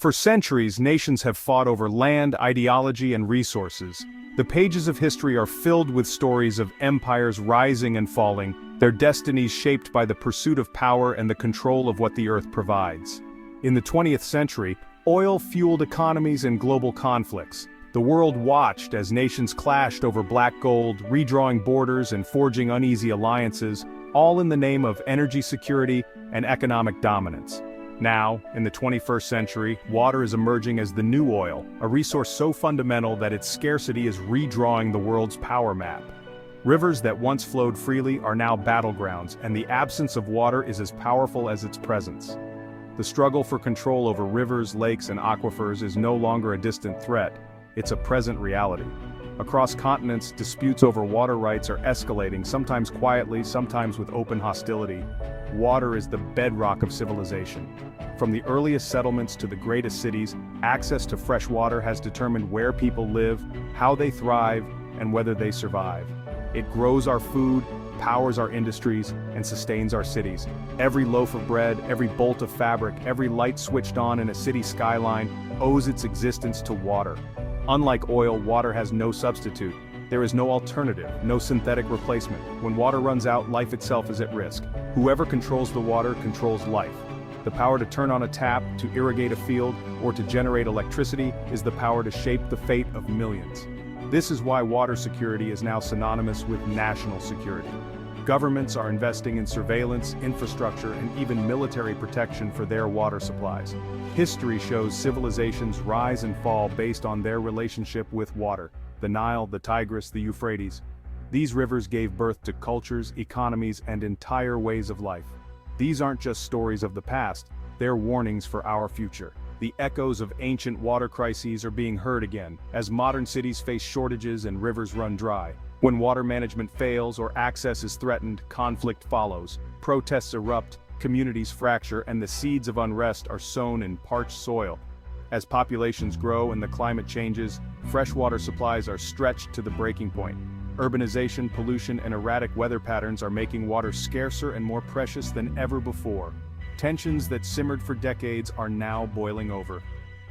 For centuries, nations have fought over land, ideology, and resources. The pages of history are filled with stories of empires rising and falling, their destinies shaped by the pursuit of power and the control of what the earth provides. In the 20th century, oil fueled economies and global conflicts. The world watched as nations clashed over black gold, redrawing borders and forging uneasy alliances, all in the name of energy security and economic dominance. Now, in the 21st century, water is emerging as the new oil, a resource so fundamental that its scarcity is redrawing the world's power map. Rivers that once flowed freely are now battlegrounds, and the absence of water is as powerful as its presence. The struggle for control over rivers, lakes, and aquifers is no longer a distant threat, it's a present reality. Across continents, disputes over water rights are escalating, sometimes quietly, sometimes with open hostility. Water is the bedrock of civilization. From the earliest settlements to the greatest cities, access to fresh water has determined where people live, how they thrive, and whether they survive. It grows our food, powers our industries, and sustains our cities. Every loaf of bread, every bolt of fabric, every light switched on in a city skyline owes its existence to water. Unlike oil, water has no substitute. There is no alternative, no synthetic replacement. When water runs out, life itself is at risk. Whoever controls the water controls life. The power to turn on a tap, to irrigate a field, or to generate electricity is the power to shape the fate of millions. This is why water security is now synonymous with national security. Governments are investing in surveillance, infrastructure, and even military protection for their water supplies. History shows civilizations rise and fall based on their relationship with water. The Nile, the Tigris, the Euphrates. These rivers gave birth to cultures, economies, and entire ways of life. These aren't just stories of the past, they're warnings for our future. The echoes of ancient water crises are being heard again, as modern cities face shortages and rivers run dry. When water management fails or access is threatened, conflict follows. Protests erupt, communities fracture, and the seeds of unrest are sown in parched soil. As populations grow and the climate changes, freshwater supplies are stretched to the breaking point. Urbanization, pollution, and erratic weather patterns are making water scarcer and more precious than ever before. Tensions that simmered for decades are now boiling over.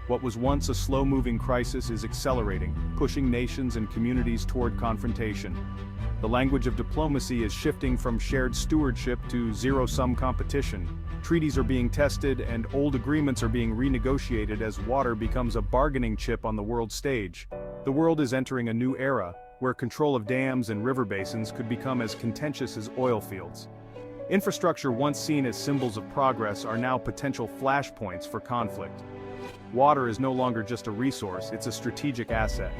What was once a slow-moving crisis is accelerating, pushing nations and communities toward confrontation. The language of diplomacy is shifting from shared stewardship to zero-sum competition. Treaties are being tested and old agreements are being renegotiated as water becomes a bargaining chip on the world stage. The world is entering a new era, where control of dams and river basins could become as contentious as oil fields. Infrastructure once seen as symbols of progress are now potential flashpoints for conflict. Water is no longer just a resource, it's a strategic asset.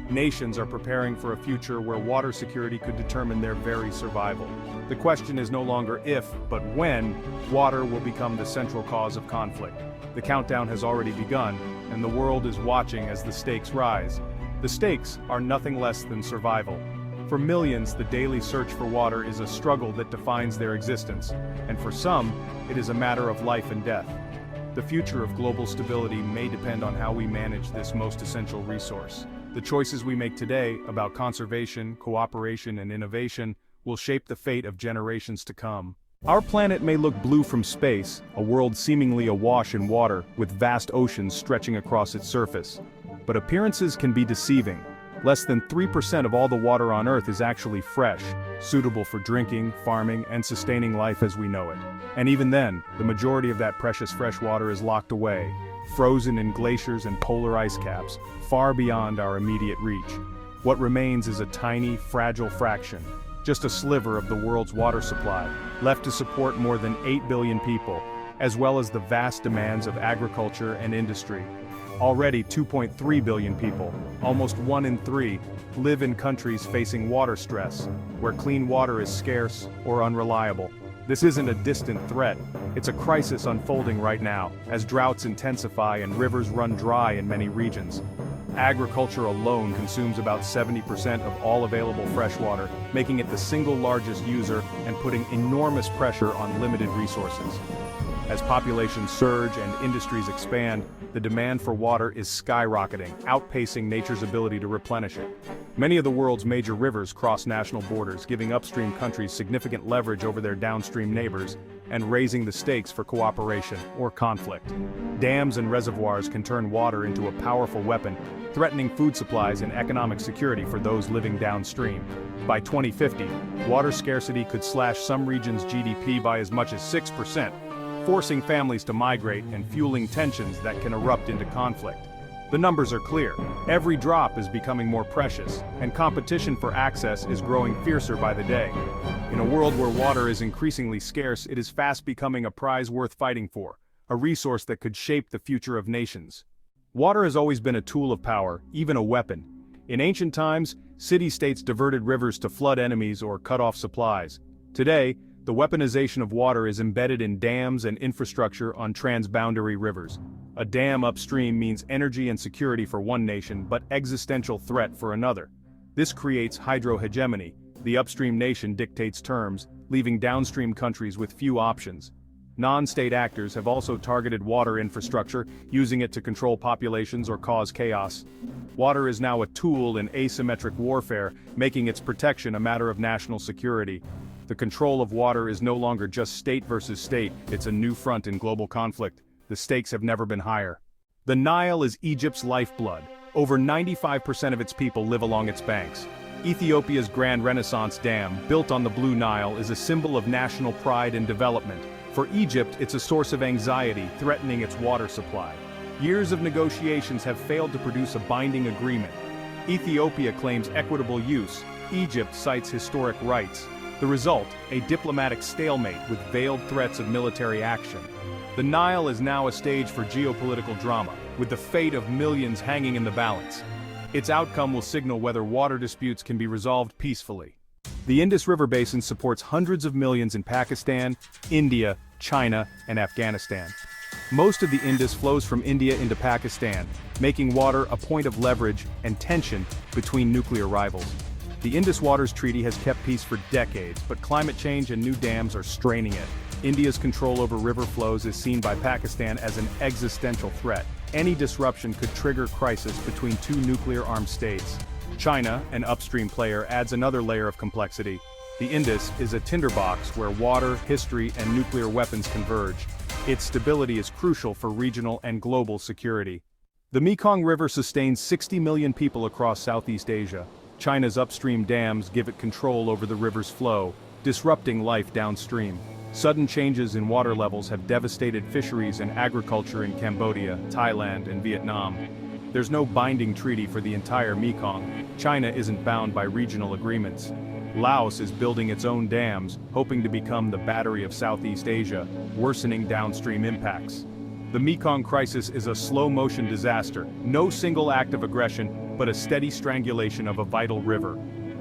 Nations are preparing for a future where water security could determine their very survival. The question is no longer if, but when, water will become the central cause of conflict. The countdown has already begun, and the world is watching as the stakes rise. The stakes are nothing less than survival. For millions, the daily search for water is a struggle that defines their existence, and for some, it is a matter of life and death. The future of global stability may depend on how we manage this most essential resource. The choices we make today about conservation, cooperation, and innovation will shape the fate of generations to come. Our planet may look blue from space, a world seemingly awash in water, with vast oceans stretching across its surface. But appearances can be deceiving. Less than 3% of all the water on Earth is actually fresh, suitable for drinking, farming, and sustaining life as we know it. And even then, the majority of that precious fresh water is locked away, frozen in glaciers and polar ice caps, far beyond our immediate reach. What remains is a tiny, fragile fraction, just a sliver of the world's water supply, left to support more than 8 billion people, as well as the vast demands of agriculture and industry. Already 2.3 billion people, almost 1 in 3, live in countries facing water stress, where clean water is scarce or unreliable. This isn't a distant threat, it's a crisis unfolding right now, as droughts intensify and rivers run dry in many regions. Agriculture alone consumes about 70% of all available freshwater, making it the single largest user and putting enormous pressure on limited resources. As populations surge and industries expand, the demand for water is skyrocketing, outpacing nature's ability to replenish it. Many of the world's major rivers cross national borders, giving upstream countries significant leverage over their downstream neighbors and raising the stakes for cooperation or conflict. Dams and reservoirs can turn water into a powerful weapon, threatening food supplies and economic security for those living downstream. By 2050, water scarcity could slash some regions' GDP by as much as 6%, forcing families to migrate and fueling tensions that can erupt into conflict. The numbers are clear. Every drop is becoming more precious, and competition for access is growing fiercer by the day. In a world where water is increasingly scarce, it is fast becoming a prize worth fighting for, a resource that could shape the future of nations. Water has always been a tool of power, even a weapon. In ancient times, city-states diverted rivers to flood enemies or cut off supplies. Today, the weaponization of water is embedded in dams and infrastructure on transboundary rivers. A dam upstream means energy and security for one nation, but existential threat for another. This creates hydrohegemony. The upstream nation dictates terms, leaving downstream countries with few options. Non-state actors have also targeted water infrastructure, using it to control populations or cause chaos. Water is now a tool in asymmetric warfare, making its protection a matter of national security. The control of water is no longer just state versus state, it's a new front in global conflict. The stakes have never been higher. The Nile is Egypt's lifeblood. Over 95% of its people live along its banks. Ethiopia's Grand Renaissance Dam, built on the Blue Nile, is a symbol of national pride and development. For Egypt, it's a source of anxiety, threatening its water supply. Years of negotiations have failed to produce a binding agreement. Ethiopia claims equitable use. Egypt cites historic rights. The result, a diplomatic stalemate with veiled threats of military action. The Nile is now a stage for geopolitical drama, with the fate of millions hanging in the balance. Its outcome will signal whether water disputes can be resolved peacefully. The Indus River Basin supports hundreds of millions in Pakistan, India, China, and Afghanistan. Most of the Indus flows from India into Pakistan, making water a point of leverage and tension between nuclear rivals. The Indus Waters Treaty has kept peace for decades, but climate change and new dams are straining it. India's control over river flows is seen by Pakistan as an existential threat. Any disruption could trigger crisis between two nuclear-armed states. China, an upstream player, adds another layer of complexity. The Indus is a tinderbox where water, history, and nuclear weapons converge. Its stability is crucial for regional and global security. The Mekong River sustains 60 million people across Southeast Asia. China's upstream dams give it control over the river's flow, disrupting life downstream. Sudden changes in water levels have devastated fisheries and agriculture in Cambodia, Thailand, and Vietnam. There's no binding treaty for the entire Mekong. China isn't bound by regional agreements. Laos is building its own dams, hoping to become the battery of Southeast Asia, worsening downstream impacts. The Mekong crisis is a slow-motion disaster, no single act of aggression, but a steady strangulation of a vital river.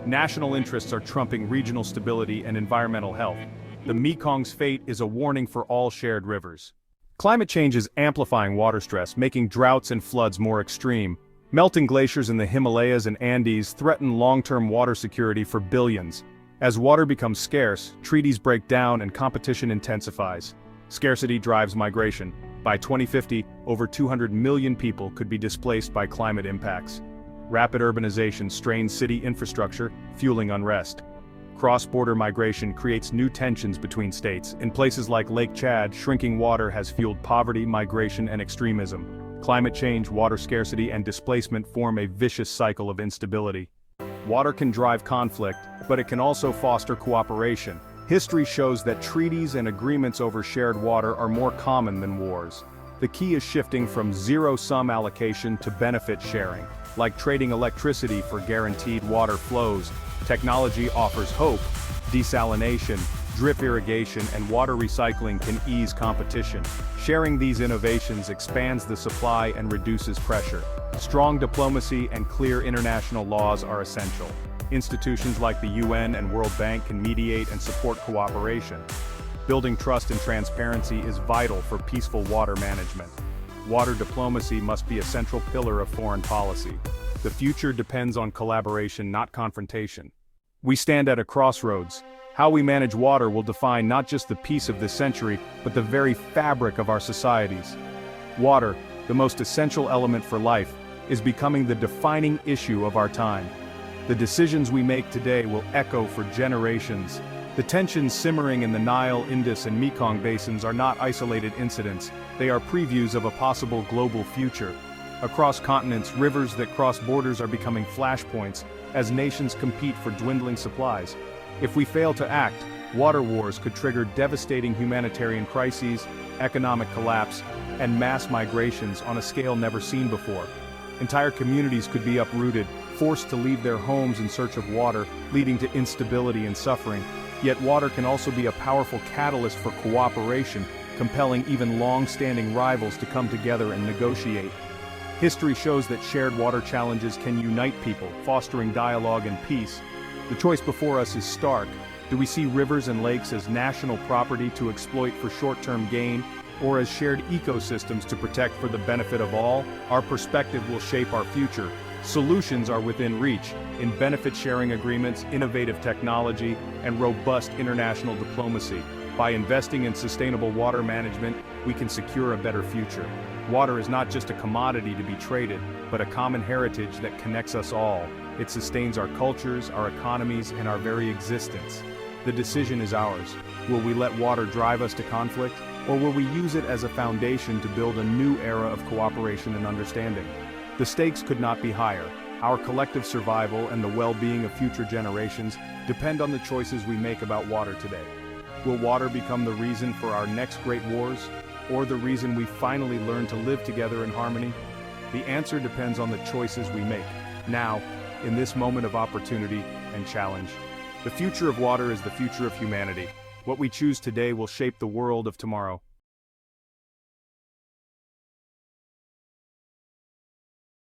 National interests are trumping regional stability and environmental health. The Mekong's fate is a warning for all shared rivers. Climate change is amplifying water stress, making droughts and floods more extreme. Melting glaciers in the Himalayas and Andes threaten long-term water security for billions. As water becomes scarce, treaties break down and competition intensifies. Scarcity drives migration. By 2050, over 200 million people could be displaced by climate impacts. Rapid urbanization strains city infrastructure, fueling unrest. Cross-border migration creates new tensions between states. In places like Lake Chad, shrinking water has fueled poverty, migration, and extremism. Climate change, water scarcity, and displacement form a vicious cycle of instability. Water can drive conflict, but it can also foster cooperation. History shows that treaties and agreements over shared water are more common than wars. The key is shifting from zero-sum allocation to benefit sharing. Like trading electricity for guaranteed water flows, technology offers hope. Desalination, drip irrigation, and water recycling can ease competition. Sharing these innovations expands the supply and reduces pressure. Strong diplomacy and clear international laws are essential. Institutions like the UN and World Bank can mediate and support cooperation. Building trust and transparency is vital for peaceful water management. Water diplomacy must be a central pillar of foreign policy. The future depends on collaboration, not confrontation. We stand at a crossroads. How we manage water will define not just the peace of this century, but the very fabric of our societies. Water, the most essential element for life, is becoming the defining issue of our time. The decisions we make today will echo for generations. The tensions simmering in the Nile, Indus, and Mekong basins are not isolated incidents, they are previews of a possible global future. Across continents, rivers that cross borders are becoming flashpoints as nations compete for dwindling supplies. If we fail to act, water wars could trigger devastating humanitarian crises, economic collapse, and mass migrations on a scale never seen before. Entire communities could be uprooted, forced to leave their homes in search of water, leading to instability and suffering. Yet water can also be a powerful catalyst for cooperation, compelling even long-standing rivals to come together and negotiate. History shows that shared water challenges can unite people, fostering dialogue and peace. The choice before us is stark. Do we see rivers and lakes as national property to exploit for short-term gain, or as shared ecosystems to protect for the benefit of all? Our perspective will shape our future. Solutions are within reach, in benefit-sharing agreements, innovative technology, and robust international diplomacy. By investing in sustainable water management, we can secure a better future. Water is not just a commodity to be traded, but a common heritage that connects us all. It sustains our cultures, our economies, and our very existence. The decision is ours. Will we let water drive us to conflict, or will we use it as a foundation to build a new era of cooperation and understanding? The stakes could not be higher. Our collective survival and the well-being of future generations depend on the choices we make about water today. Will water become the reason for our next great wars, or the reason we finally learn to live together in harmony? The answer depends on the choices we make, now, in this moment of opportunity and challenge. The future of water is the future of humanity. What we choose today will shape the world of tomorrow.